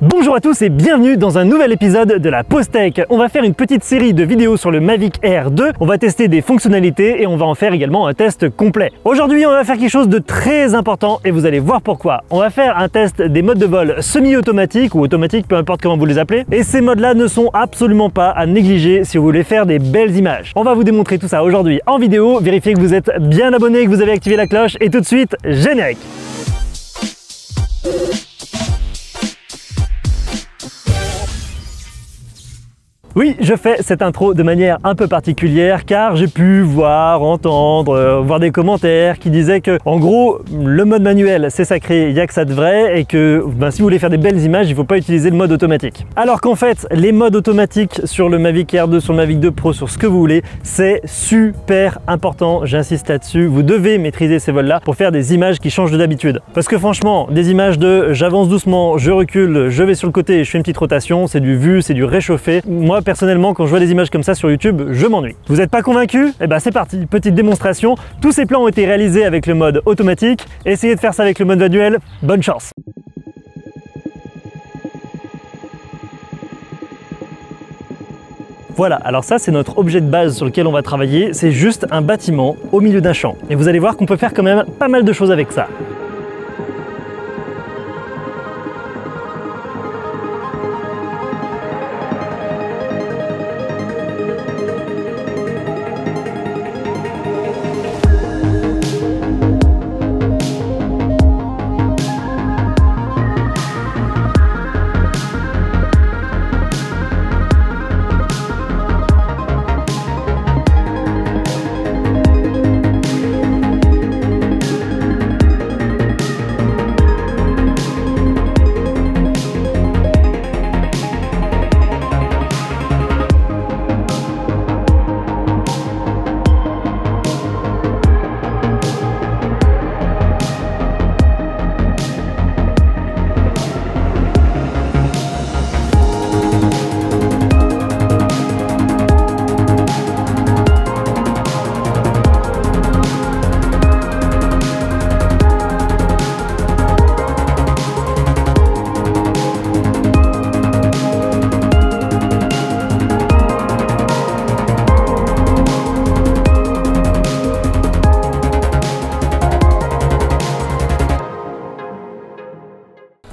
Bonjour à tous et bienvenue dans un nouvel épisode de la Pause Tech. On va faire une petite série de vidéos sur le Mavic Air 2, on va tester des fonctionnalités et on va en faire également un test complet. Aujourd'hui on va faire quelque chose de très important et vous allez voir pourquoi. On va faire un test des modes de vol semi-automatique ou automatique, peu importe comment vous les appelez. Et ces modes là ne sont absolument pas à négliger si vous voulez faire des belles images. On va vous démontrer tout ça aujourd'hui en vidéo, vérifiez que vous êtes bien abonné, que vous avez activé la cloche et tout de suite, générique. Oui, je fais cette intro de manière un peu particulière car j'ai pu voir, entendre, voir des commentaires qui disaient que, en gros, le mode manuel c'est sacré, il n'y a que ça de vrai et que si vous voulez faire des belles images, il ne faut pas utiliser le mode automatique. Alors qu'en fait, les modes automatiques sur le Mavic Air 2, sur le Mavic 2 Pro, sur ce que vous voulez, c'est super important, j'insiste là-dessus. Vous devez maîtriser ces vols-là pour faire des images qui changent de d'habitude. Parce que franchement, des images de j'avance doucement, je recule, je vais sur le côté et je fais une petite rotation, c'est du vu, c'est du réchauffé. Moi, personnellement, quand je vois des images comme ça sur YouTube, je m'ennuie. Vous n'êtes pas convaincu? Eh ben c'est parti, petite démonstration. Tous ces plans ont été réalisés avec le mode automatique. Essayez de faire ça avec le mode manuel. Bonne chance! Voilà, alors ça c'est notre objet de base sur lequel on va travailler. C'est juste un bâtiment au milieu d'un champ. Et vous allez voir qu'on peut faire quand même pas mal de choses avec ça.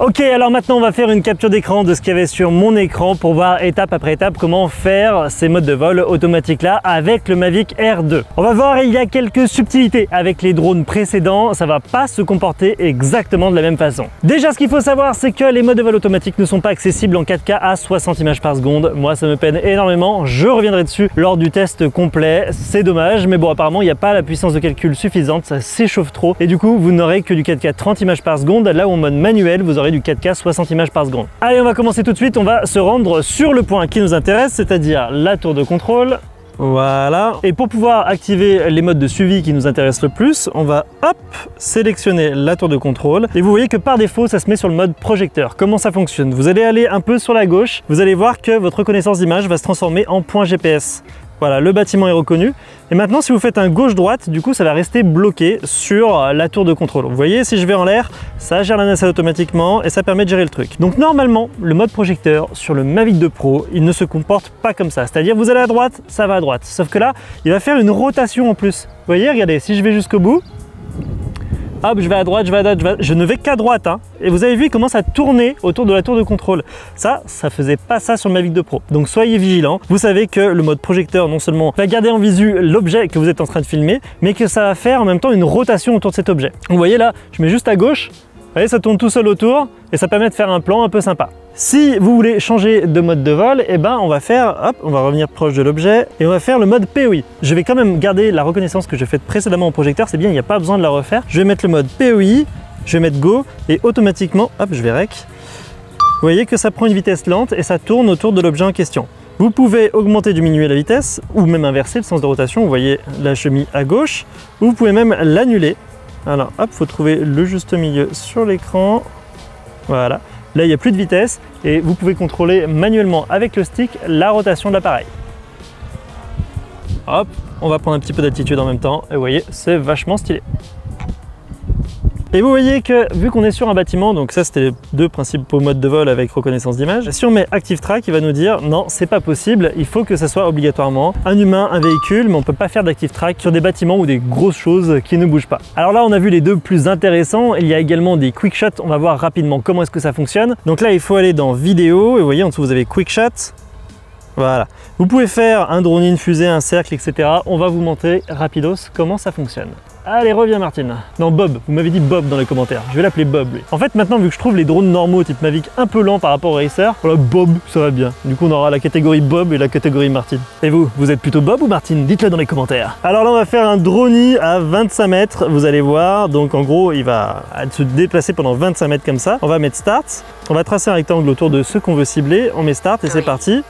Ok, alors maintenant on va faire une capture d'écran de ce qu'il y avait sur mon écran pour voir étape après étape comment faire ces modes de vol automatiques là avec le Mavic Air 2. On va voir, il y a quelques subtilités avec les drones précédents, ça va pas se comporter exactement de la même façon. Déjà, ce qu'il faut savoir, c'est que les modes de vol automatiques ne sont pas accessibles en 4K à 60 images par seconde. Moi ça me peine énormément, je reviendrai dessus lors du test complet, c'est dommage, mais bon, apparemment il n'y a pas la puissance de calcul suffisante, ça s'échauffe trop et du coup vous n'aurez que du 4K 30 images par seconde, là où en mode manuel vous aurez du 4K 60 images par seconde. Allez, on va commencer tout de suite, on va se rendre sur le point qui nous intéresse, c'est-à-dire la tour de contrôle. Voilà. Et pour pouvoir activer les modes de suivi qui nous intéressent le plus, on va hop, sélectionner la tour de contrôle. Et vous voyez que par défaut, ça se met sur le mode projecteur. Comment ça fonctionne? Vous allez aller un peu sur la gauche, vous allez voir que votre reconnaissance d'image va se transformer en point GPS. Voilà, le bâtiment est reconnu. Et maintenant, si vous faites un gauche-droite, du coup, ça va rester bloqué sur la tour de contrôle. Vous voyez, si je vais en l'air, ça gère la nacelle automatiquement et ça permet de gérer le truc. Donc normalement, le mode projecteur sur le Mavic 2 Pro, il ne se comporte pas comme ça. C'est-à-dire, vous allez à droite, ça va à droite. Sauf que là, il va faire une rotation en plus. Vous voyez, regardez, si je vais jusqu'au bout, hop, je vais à droite, je ne vais qu'à droite, hein. Et vous avez vu, il commence à tourner autour de la tour de contrôle. Ça faisait pas ça sur le Mavic 2 Pro. Donc soyez vigilants. Vous savez que le mode projecteur, non seulement va garder en visu l'objet que vous êtes en train de filmer, mais que ça va faire en même temps une rotation autour de cet objet. Vous voyez là, je mets juste à gauche. Vous voyez, ça tourne tout seul autour et ça permet de faire un plan un peu sympa. Si vous voulez changer de mode de vol, eh ben on va faire, hop, on va revenir proche de l'objet et on va faire le mode POI. Je vais quand même garder la reconnaissance que j'ai faite précédemment au projecteur, c'est bien, il n'y a pas besoin de la refaire. Je vais mettre le mode POI, je vais mettre Go et automatiquement, hop, je vais rec. Vous voyez que ça prend une vitesse lente et ça tourne autour de l'objet en question. Vous pouvez augmenter, diminuer la vitesse ou même inverser le sens de rotation. Vous voyez, là je mis à gauche. Ou vous pouvez même l'annuler. Alors, hop, il faut trouver le juste milieu sur l'écran. Voilà. Là, il n'y a plus de vitesse et vous pouvez contrôler manuellement avec le stick la rotation de l'appareil. Hop, on va prendre un petit peu d'altitude en même temps et vous voyez, c'est vachement stylé. Et vous voyez que vu qu'on est sur un bâtiment, donc ça c'était les deux principaux modes de vol avec reconnaissance d'image, si on met Active Track, il va nous dire non, c'est pas possible, il faut que ça soit obligatoirement un humain, un véhicule, mais on peut pas faire d'Active Track sur des bâtiments ou des grosses choses qui ne bougent pas. Alors là, on a vu les deux plus intéressants, il y a également des Quick Shots, on va voir rapidement comment est-ce que ça fonctionne. Donc là, il faut aller dans Vidéo, et vous voyez en dessous vous avez Quick Shot. Voilà. Vous pouvez faire un drone, une fusée, un cercle, etc. On va vous montrer rapidos comment ça fonctionne. Allez, reviens Martine. Non, Bob, vous m'avez dit Bob dans les commentaires. Je vais l'appeler Bob, lui. En fait, maintenant, vu que je trouve les drones normaux type Mavic un peu lents par rapport au Racer, voilà, Bob, ça va bien. Du coup, on aura la catégorie Bob et la catégorie Martine. Et vous êtes plutôt Bob ou Martine? Dites-le dans les commentaires. Alors là, on va faire un drone à 25 mètres, vous allez voir. Donc, en gros, il va se déplacer pendant 25 mètres comme ça. On va mettre Start. On va tracer un rectangle autour de ce qu'on veut cibler. On met Start et c'est parti.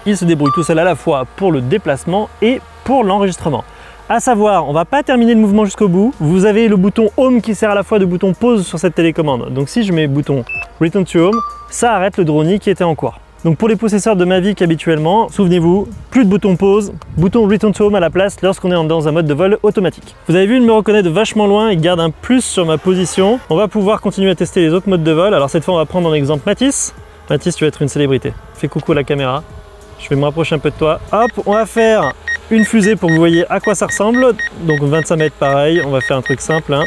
Il se débrouille tout seul à la fois pour le déplacement et pour l'enregistrement. À savoir, on va pas terminer le mouvement jusqu'au bout. Vous avez le bouton Home qui sert à la fois de bouton pause sur cette télécommande. Donc si je mets bouton Return to Home, ça arrête le drone qui était en cours. Donc pour les possesseurs de Mavic habituellement, souvenez-vous, plus de bouton pause, bouton Return to Home à la place lorsqu'on est dans un mode de vol automatique. Vous avez vu, il me reconnaît de vachement loin, il garde un plus sur ma position. On va pouvoir continuer à tester les autres modes de vol. Alors cette fois, on va prendre en exemple Mathis. Mathis, tu vas être une célébrité. Fais coucou à la caméra. Je vais me rapprocher un peu de toi. Hop, on va faire une fusée pour que vous voyez à quoi ça ressemble. Donc 25 mètres pareil, on va faire un truc simple. Hein.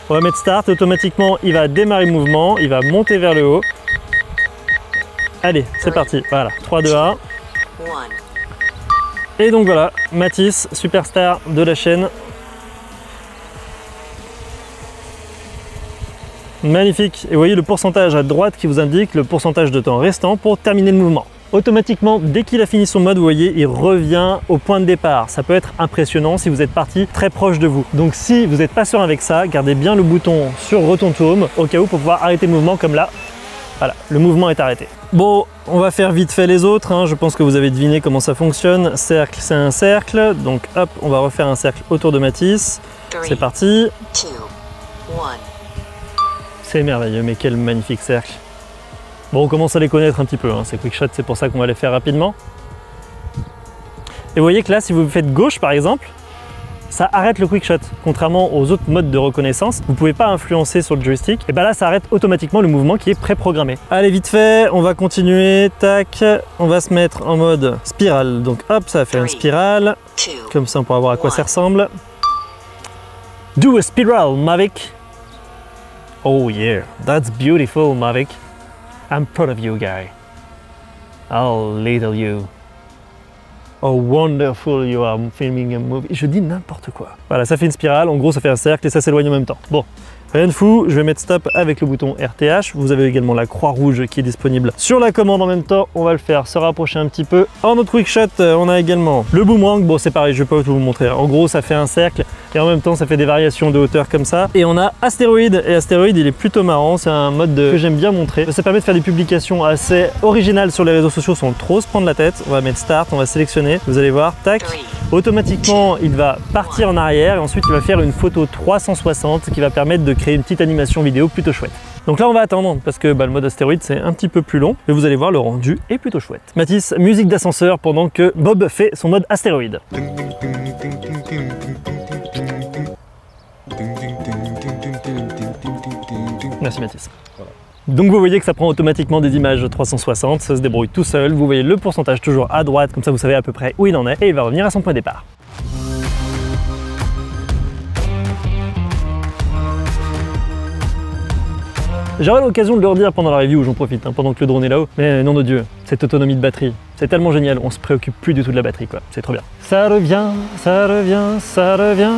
On va mettre Start, automatiquement il va démarrer le mouvement, il va monter vers le haut. Allez, c'est parti. Voilà, 3, 2, 1. Et donc voilà, Mathis, superstar de la chaîne. Magnifique. Et vous voyez le pourcentage à droite qui vous indique le pourcentage de temps restant pour terminer le mouvement. Automatiquement, dès qu'il a fini son mode, vous voyez, il revient au point de départ. Ça peut être impressionnant si vous êtes parti très proche de vous. Donc si vous n'êtes pas sûr avec ça, gardez bien le bouton sur Return to Home au cas où pour pouvoir arrêter le mouvement comme là. Voilà, le mouvement est arrêté. Bon, on va faire vite fait les autres. Hein. Je pense que vous avez deviné comment ça fonctionne. Cercle, c'est un cercle. Donc hop, on va refaire un cercle autour de Mathis. C'est parti. C'est merveilleux, mais quel magnifique cercle. Bon, on commence à les connaître un petit peu, hein. Ces quick shots, c'est pour ça qu'on va les faire rapidement. Et vous voyez que là, si vous faites gauche par exemple, ça arrête le quick shot. Contrairement aux autres modes de reconnaissance, vous ne pouvez pas influencer sur le joystick. Et bien là, ça arrête automatiquement le mouvement qui est préprogrammé. Allez, vite fait, on va continuer. Tac, on va se mettre en mode spirale. Donc hop, ça va faire une spirale. Comme ça, on pourra voir à quoi ça ressemble. Do a spiral, Mavic. Oh yeah, that's beautiful, Mavic. I'm proud of you, guy. Oh, little you. Oh, wonderful you are filming a movie. Je dis n'importe quoi. Voilà, ça fait une spirale. En gros, ça fait un cercle et ça s'éloigne en même temps. Bon, rien de fou. Je vais mettre stop avec le bouton RTH. Vous avez également la croix rouge qui est disponible sur la commande en même temps. On va le faire se rapprocher un petit peu. En notre quick shot, on a également le boomerang. Bon, c'est pareil, je vais pas tout vous montrer. En gros, ça fait un cercle et en même temps, ça fait des variations de hauteur comme ça. Et on a astéroïde. Et astéroïde, il est plutôt marrant. C'est un mode que j'aime bien montrer. Ça permet de faire des publications assez originales sur les réseaux sociaux sans trop se prendre la tête. On va mettre start, on va sélectionner. Vous allez voir, tac. Automatiquement, il va partir en arrière et ensuite, il va faire une photo 360 qui va permettre de créer une petite animation vidéo plutôt chouette. Donc là, on va attendre parce que le mode astéroïde, c'est un petit peu plus long. Mais vous allez voir, le rendu est plutôt chouette. Mathis, musique d'ascenseur pendant que Bob fait son mode astéroïde. Merci Mathis. Voilà. Donc vous voyez que ça prend automatiquement des images 360, ça se débrouille tout seul. Vous voyez le pourcentage toujours à droite, comme ça vous savez à peu près où il en est et il va revenir à son point de départ. J'aurai l'occasion de le redire pendant la review, j'en profite, hein, pendant que le drone est là-haut. Mais nom de Dieu, cette autonomie de batterie, c'est tellement génial, on se préoccupe plus du tout de la batterie, quoi. C'est trop bien. Ça revient, ça revient, ça revient.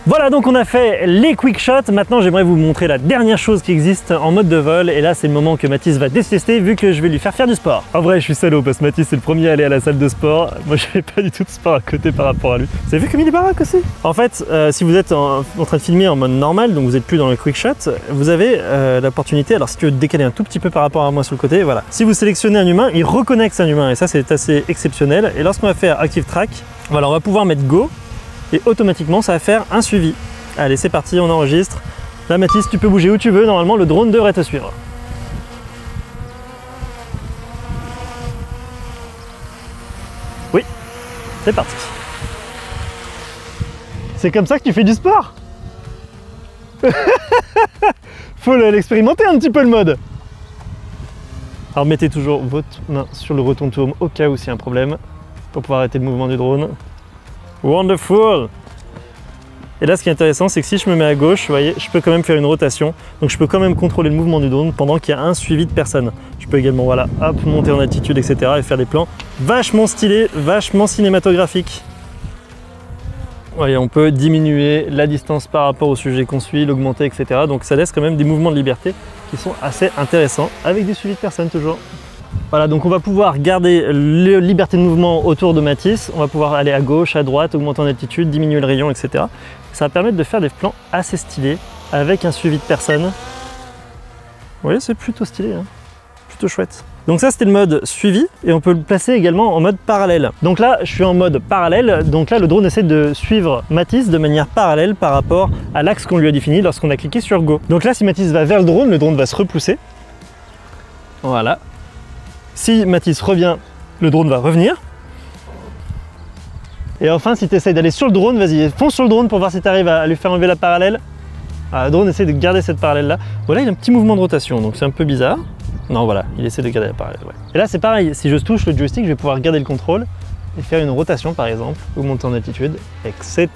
Voilà, donc on a fait les quick shots. Maintenant, j'aimerais vous montrer la dernière chose qui existe en mode de vol. Et là, c'est le moment que Mathis va détester vu que je vais lui faire du sport. En vrai, je suis salaud parce que Mathis, c'est le premier à aller à la salle de sport. Moi, je fais pas du tout de sport à côté par rapport à lui. Vous avez vu comme il est baraque aussi? En fait, si vous êtes en train de filmer en mode normal, donc vous n'êtes plus dans le quick shot, vous avez l'opportunité, alors si tu veux te décaler un tout petit peu par rapport à moi sur le côté, voilà. Si vous sélectionnez un humain, il reconnaît que c'est un humain. Et ça, c'est assez exceptionnel. Et lorsqu'on va faire Active Track, voilà, on va pouvoir mettre Go. Et automatiquement, ça va faire un suivi. Allez, c'est parti, on enregistre. Là, Mathis, tu peux bouger où tu veux. Normalement, le drone devrait te suivre. Oui, c'est parti. C'est comme ça que tu fais du sport? Faut l'expérimenter un petit peu le mode. Alors mettez toujours votre main sur le rotontome au cas où s'il y a un problème pour pouvoir arrêter le mouvement du drone. Wonderful! Et là, ce qui est intéressant, c'est que si je me mets à gauche, vous voyez, je peux quand même faire une rotation. Donc je peux quand même contrôler le mouvement du drone pendant qu'il y a un suivi de personne. Je peux également, voilà, hop, monter en altitude, etc. et faire des plans vachement stylés, vachement cinématographiques. Vous voyez, on peut diminuer la distance par rapport au sujet qu'on suit, l'augmenter, etc. Donc ça laisse quand même des mouvements de liberté qui sont assez intéressants, avec des suivis de personnes toujours. Voilà, donc on va pouvoir garder la liberté de mouvement autour de Matisse, on va pouvoir aller à gauche, à droite, augmenter en altitude, diminuer le rayon, etc. Ça va permettre de faire des plans assez stylés, avec un suivi de personne. Vous voyez, c'est plutôt stylé, hein, plutôt chouette. Donc ça, c'était le mode suivi, et on peut le placer également en mode parallèle. Donc là, je suis en mode parallèle, donc là, le drone essaie de suivre Matisse de manière parallèle par rapport à l'axe qu'on lui a défini lorsqu'on a cliqué sur Go. Donc là, si Matisse va vers le drone va se repousser. Voilà. Si Matisse revient, le drone va revenir. Et enfin, si tu essaies d'aller sur le drone, vas-y, fonce sur le drone pour voir si tu arrives à lui faire enlever la parallèle. Alors, le drone essaie de garder cette parallèle-là. Voilà, il a un petit mouvement de rotation, donc c'est un peu bizarre. Non, voilà, il essaie de garder la parallèle. Ouais. Et là, c'est pareil, si je touche le joystick, je vais pouvoir garder le contrôle et faire une rotation, par exemple, ou monter en altitude, etc.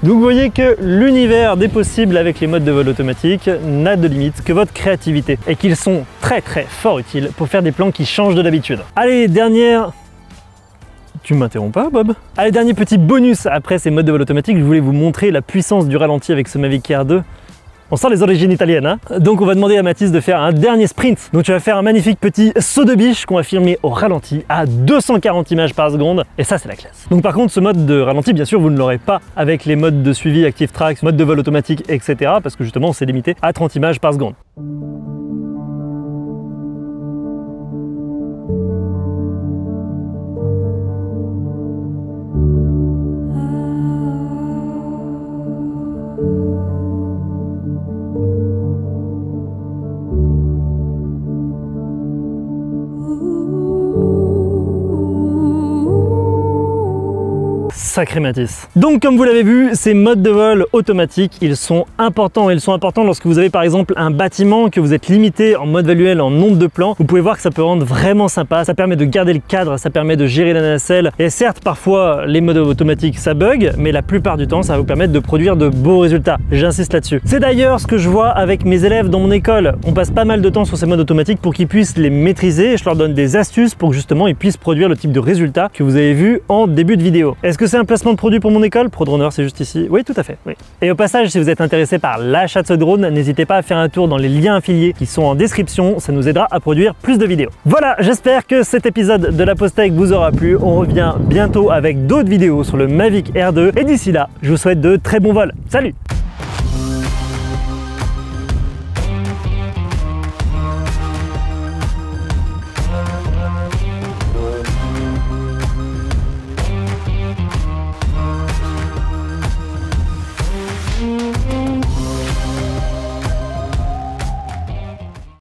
Donc vous voyez que l'univers des possibles avec les modes de vol automatique n'a de limite que votre créativité et qu'ils sont très fort utiles pour faire des plans qui changent de l'habitude. Allez, dernière... Tu m'interromps pas, Bob? Allez, dernier petit bonus après ces modes de vol automatique, je voulais vous montrer la puissance du ralenti avec ce Mavic Air 2. On sent les origines italiennes, hein. Donc on va demander à Matisse de faire un dernier sprint. Donc tu vas faire un magnifique petit saut de biche qu'on va filmer au ralenti à 240 images par seconde. Et ça, c'est la classe. Donc par contre, ce mode de ralenti, bien sûr, vous ne l'aurez pas avec les modes de suivi, Active Track, mode de vol automatique, etc. Parce que justement, c'est limité à 30 images par seconde. Sacré Matisse. Donc comme vous l'avez vu, ces modes de vol automatiques, ils sont importants. Ils sont importants lorsque vous avez par exemple un bâtiment, que vous êtes limité en mode visuel, en nombre de plans. Vous pouvez voir que ça peut rendre vraiment sympa. Ça permet de garder le cadre, ça permet de gérer la nacelle. Et certes, parfois, les modes automatiques, ça bug, mais la plupart du temps, ça va vous permettre de produire de beaux résultats. J'insiste là-dessus. C'est d'ailleurs ce que je vois avec mes élèves dans mon école. On passe pas mal de temps sur ces modes automatiques pour qu'ils puissent les maîtriser. Et je leur donne des astuces pour que justement, ils puissent produire le type de résultat que vous avez vu en début de vidéo. Est-ce que c'est un placement de produit pour mon école? ProDroner, c'est juste ici. Oui, tout à fait. Oui. Et au passage, si vous êtes intéressé par l'achat de ce drone, n'hésitez pas à faire un tour dans les liens affiliés qui sont en description. Ça nous aidera à produire plus de vidéos. Voilà, j'espère que cet épisode de la Pause Tech vous aura plu. On revient bientôt avec d'autres vidéos sur le Mavic Air 2. Et d'ici là, je vous souhaite de très bons vols. Salut!